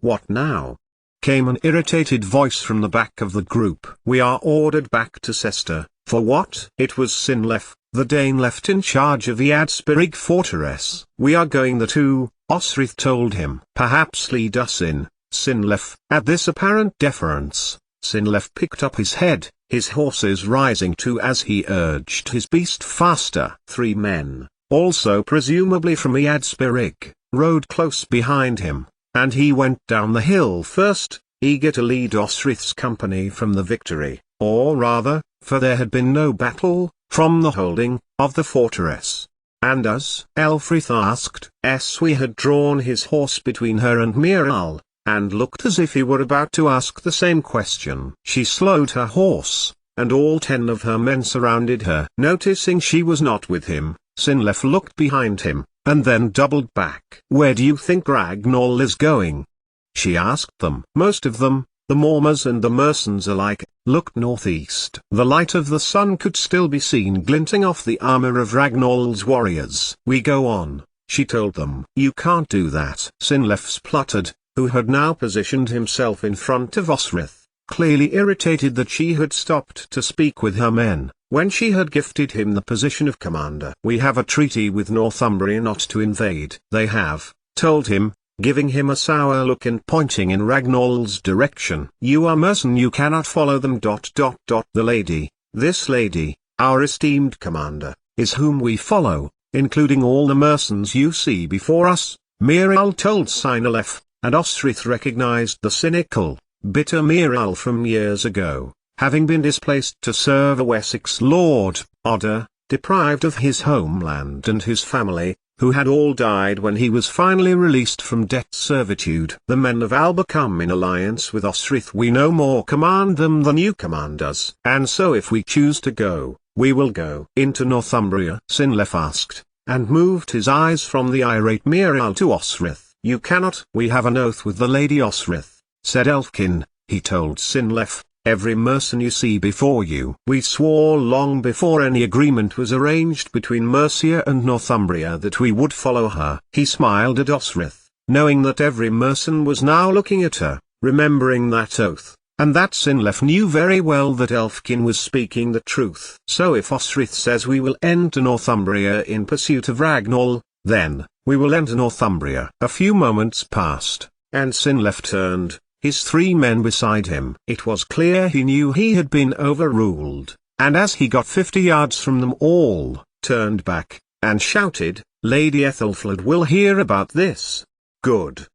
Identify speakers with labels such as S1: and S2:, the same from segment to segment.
S1: What now? Came an irritated voice from the back of the group. We are ordered back to Cester. For what? It was Sinlef, the Dane left in charge of the Adsperig fortress. We are going there too, Osrith told him. Perhaps lead us in, Sinlef. At this apparent deference, Sinlef picked up his head, his horses rising too as he urged his beast faster. 3 men, also presumably from Eadsperig, rode close behind him, and he went down the hill first, eager to lead Osrith's company from the victory, or rather, for there had been no battle, from the holding of the fortress. And as Elfrith asked, Eswi had drawn his horse between her and Miral, and looked as if he were about to ask the same question. She slowed her horse, and all 10 of her men surrounded her. Noticing she was not with him, Sinlef looked behind him, and then doubled back. Where do you think Ragnall is going? She asked them. Most of them, the Mormers and the Mersons alike, looked northeast. The light of the sun could still be seen glinting off the armor of Ragnall's warriors. We go on, she told them. You can't do that. Sinlef spluttered, who had now positioned himself in front of Osrith, clearly irritated that she had stopped to speak with her men, when she had gifted him the position of commander. We have a treaty with Northumbria not to invade. They have, told him, giving him a sour look and pointing in Ragnall's direction. You are Merson, you cannot follow them. The lady, this lady, our esteemed commander, is whom we follow, including all the Mersons you see before us, Miral told Sinalef, and Osrith recognized the cynical, bitter Miral from years ago, having been displaced to serve a Wessex lord, Odder, deprived of his homeland and his family, who had all died when he was finally released from debt servitude. The men of Alba come in alliance with Osrith. We no more command them than you command us. And so if we choose to go, we will go. Into Northumbria? Sinlef asked, and moved his eyes from the irate Miral to Osrith. You cannot. We have an oath with the Lady Osrith, said Elfkin, he told Sinlef. Every Merson you see before you. We swore long before any agreement was arranged between Mercia and Northumbria that we would follow her. He smiled at Osrith, knowing that every Merson was now looking at her, remembering that oath, and that Sinlef knew very well that Elfkin was speaking the truth. So if Osrith says we will enter Northumbria in pursuit of Ragnall, then, we will enter Northumbria. A few moments passed, and Sinlef turned, his 3 men beside him. It was clear he knew he had been overruled, and as he got 50 yards from them all, turned back, and shouted, Lady Ethelfled will hear about this. Good.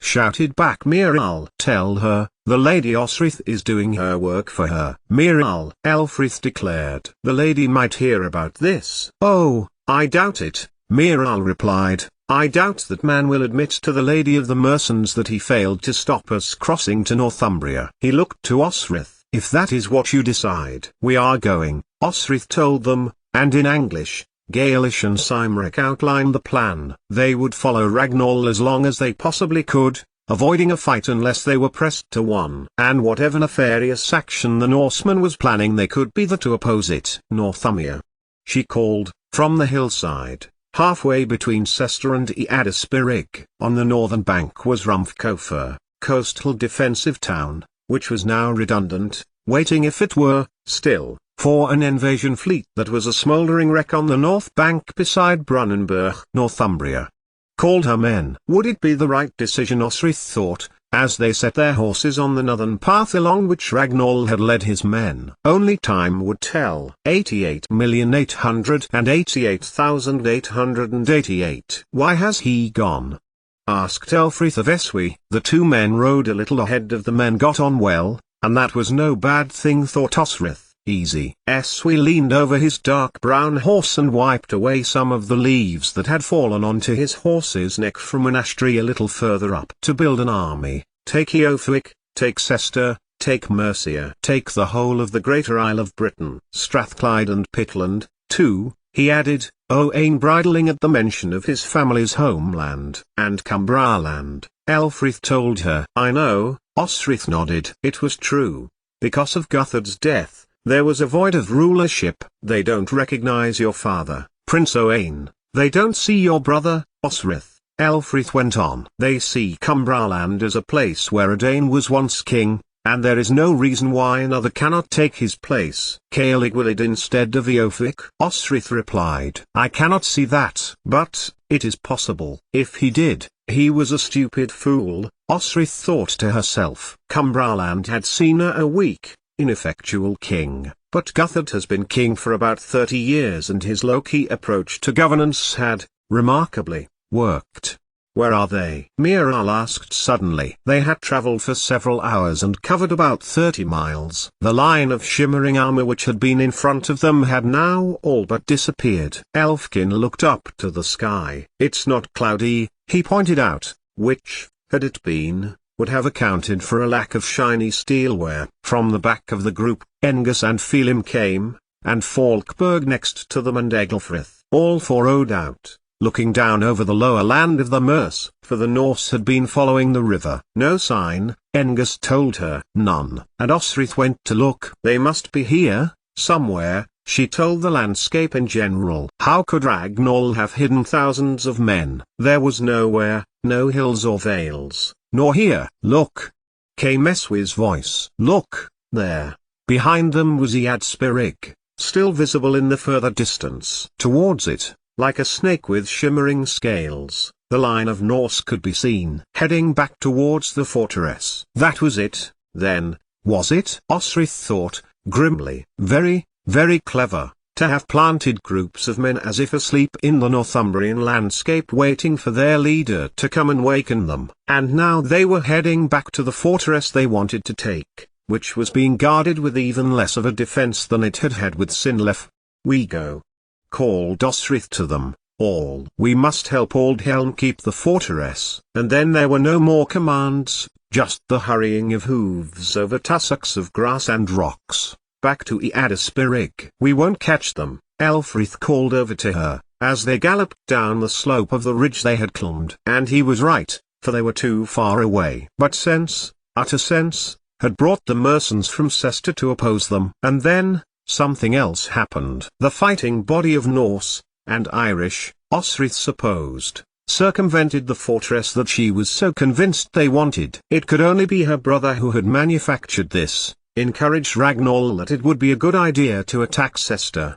S1: Shouted back Miral. Tell her, the Lady Osrith is doing her work for her. Miral, Elfrith declared. The lady might hear about this. Oh, I doubt it, Miral replied. I doubt that man will admit to the Lady of the Mersons that he failed to stop us crossing to Northumbria. He looked to Osrith. If that is what you decide. We are going, Osrith told them, and in Anglish, Gaelish and Cymric outlined the plan. They would follow Ragnall as long as they possibly could, avoiding a fight unless they were pressed to one. And whatever nefarious action the Norseman was planning, they could be there to oppose it. Northumbria, she called, from the hillside, halfway between Cester and Eadisperig. On the northern bank was Rumfcofer, coastal defensive town, which was now redundant, waiting if it were, still, for an invasion fleet that was a smouldering wreck on the north bank beside Brunanburg. Northumbria called her men. Would it be the right decision? Osrith thought, as they set their horses on the northern path along which Ragnall had led his men. Only time would tell. 88,888,888. Why has he gone? Asked Elfrith of Eswi. The 2 men rode a little ahead of the men, got on well, and that was no bad thing, thought Osrith. Easy. Eswi leaned over his dark brown horse and wiped away some of the leaves that had fallen onto his horse's neck from an ash tree a little further up. To build an army, take Eothwick, take Cester, take Mercia, take the whole of the greater Isle of Britain, Strathclyde and Pitland, too, he added, Owain bridling at the mention of his family's homeland, and Cumbraland. Elfrith told her. I know, Osrith nodded. It was true. Because of Guthred's death, there was a void of rulership. They don't recognize your father, Prince Owain. They don't see your brother, Osrith, Elfrith went on. They see Cumbraland as a place where a Dane was once king, and there is no reason why another cannot take his place. Caligwillid instead of Eofic? Osrith replied. I cannot see that. But, it is possible. If he did, he was a stupid fool, Osrith thought to herself. Cumbraland had seen a weak, ineffectual king, but Guthard has been king for about 30 years and his low-key approach to governance had, remarkably, worked. Where are they? Miral asked suddenly. They had traveled for several hours and covered about 30 miles. The line of shimmering armor which had been in front of them had now all but disappeared. Elfkin looked up to the sky. It's not cloudy, he pointed out, which, had it been, would have accounted for a lack of shiny steelware. From the back of the group, Engus and Felim came, and Falkberg next to them and Egelfrith. All four rode out, looking down over the lower land of the Merse, for the Norse had been following the river. No sign, Engus told her. None. And Osrith went to look. They must be here, somewhere, she told the landscape in general. How could Ragnall have hidden thousands of men? There was nowhere, no hills or vales, nor here. Look, came Eswi's voice. Look, there. Behind them was Eadspirig, still visible in the further distance. Towards it, like a snake with shimmering scales, the line of Norse could be seen, heading back towards the fortress. That was it, then, was it? Osrith thought, grimly. Very, very clever, to have planted groups of men as if asleep in the Northumbrian landscape waiting for their leader to come and waken them. And now they were heading back to the fortress they wanted to take, which was being guarded with even less of a defense than it had had with Sinlef. We go, called Osrith to them, all. We must help Aldhelm keep the fortress. And then there were no more commands, just the hurrying of hooves over tussocks of grass and rocks, back to Eadspirig. We won't catch them, Elfrith called over to her, as they galloped down the slope of the ridge they had climbed. And he was right, for they were too far away. But sense, utter sense, had brought the mercenaries from Cester to oppose them. And then, something else happened. The fighting body of Norse, and Irish, Osrith supposed, circumvented the fortress that she was so convinced they wanted. It could only be her brother who had manufactured this, encouraged Ragnall that it would be a good idea to attack Cester.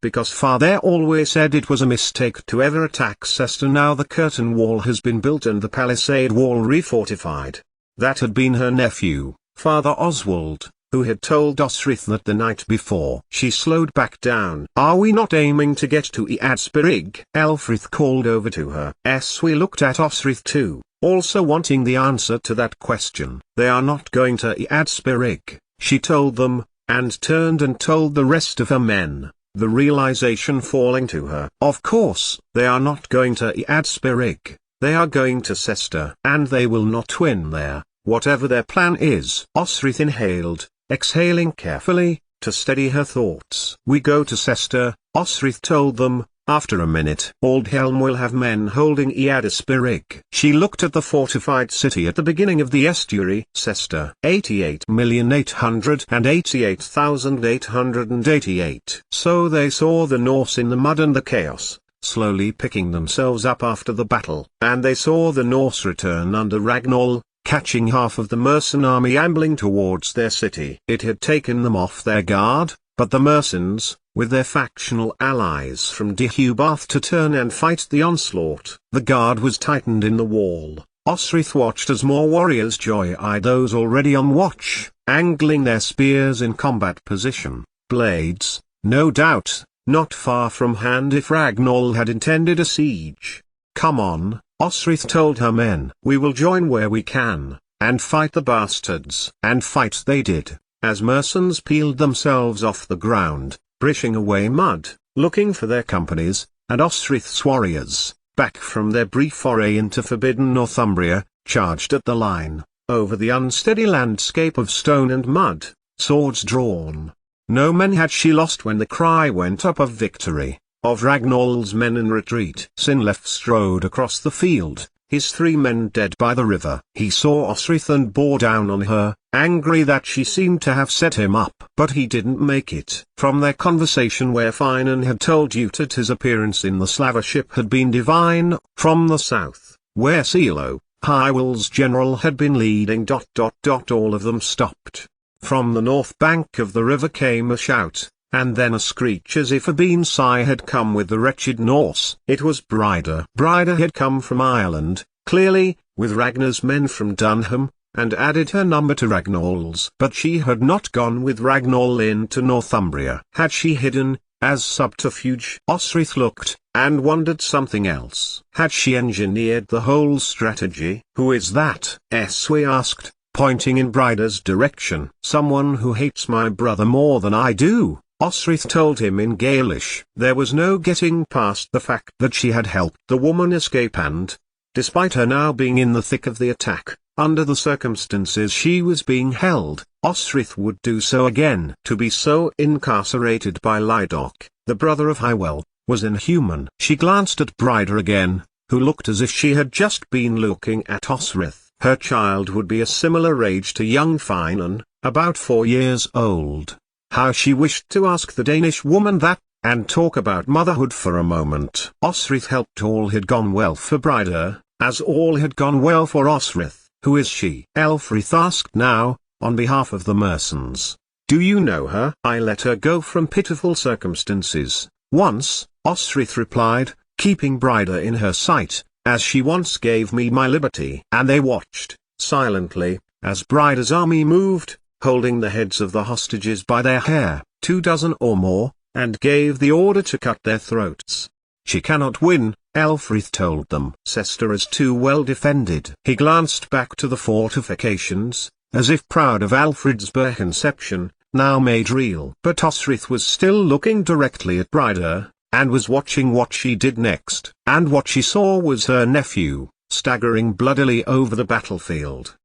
S1: Because father always said it was a mistake to ever attack Cester. Now the curtain wall has been built and the palisade wall refortified. That had been her nephew, Father Oswald, who had told Osrith that the night before. She slowed back down. Are we not aiming to get to Eadspirig? Elfrith called over to her. We looked at Osrith too, also wanting the answer to that question. They are not going to Eadspirig, she told them, and turned and told the rest of her men, the realization falling to her. Of course, they are not going to Eadspirig, they are going to Cester. And they will not win there, whatever their plan is. Osrith inhaled, exhaling carefully, to steady her thoughts. We go to Cester, Osrith told them. After a minute, Aldhelm will have men holding Eadspirig. She looked at the fortified city at the beginning of the estuary. Cester, 88,888,888. So they saw the Norse in the mud and the chaos, slowly picking themselves up after the battle. And they saw the Norse return under Ragnall, catching half of the mercenary army ambling towards their city. It had taken them off their guard, but the mercenaries, with their factional allies from Deheubarth to turn and fight the onslaught. The guard was tightened in the wall. Osrith watched as more warriors joy-eyed those already on watch, angling their spears in combat position. Blades, no doubt, not far from hand if Ragnall had intended a siege. Come on, Osrith told her men. We will join where we can, and fight the bastards. And fight they did, as mercenaries peeled themselves off the ground, brushing away mud, looking for their companies, and Osrith's warriors, back from their brief foray into forbidden Northumbria, charged at the line, over the unsteady landscape of stone and mud, swords drawn. No men had she lost when the cry went up of victory, of Ragnall's men in retreat. Sinlef strode across the field, his 3 men dead by the river. He saw Osrith and bore down on her, angry that she seemed to have set him up. But he didn't make it. From their conversation where Finan had told you that his appearance in the Slava ship had been divine, from the south, where Silo, Hywel's general had been leading. All of them stopped. From the north bank of the river came a shout, and then a screech as if a bean-sigh had come with the wretched Norse. It was Bryda. Bryda had come from Ireland, clearly, with Ragnar's men from Dunham, and added her number to Ragnall's. But she had not gone with Ragnall into Northumbria. Had she hidden, as subterfuge? Osrith looked, and wondered something else. Had she engineered the whole strategy? Who is that? We asked, pointing in Bryda's direction. Someone who hates my brother more than I do, Osrith told him in Gaelish. There was no getting past the fact that she had helped the woman escape and, despite her now being in the thick of the attack, under the circumstances she was being held, Osrith would do so again. To be so incarcerated by Lydok, the brother of Hywel, was inhuman. She glanced at Bryda again, who looked as if she had just been looking at Osrith. Her child would be a similar age to young Finan, about 4 years old. How she wished to ask the Danish woman that, and talk about motherhood for a moment. Osrith helped. All had gone well for Bryda, as all had gone well for Osrith. Who is she? Elfrith asked now, on behalf of the Mersons. Do you know her? I let her go from pitiful circumstances, once, Osrith replied, keeping Bryda in her sight, as she once gave me my liberty. And they watched, silently, as Bryda's army moved, holding the heads of the hostages by their hair, 24 or more, and gave the order to cut their throats. She cannot win, Elfrith told them. Cester is too well defended. He glanced back to the fortifications, as if proud of Alfred's bare conception, now made real. But Osrith was still looking directly at Bryda, and was watching what she did next. And what she saw was her nephew, staggering bloodily over the battlefield.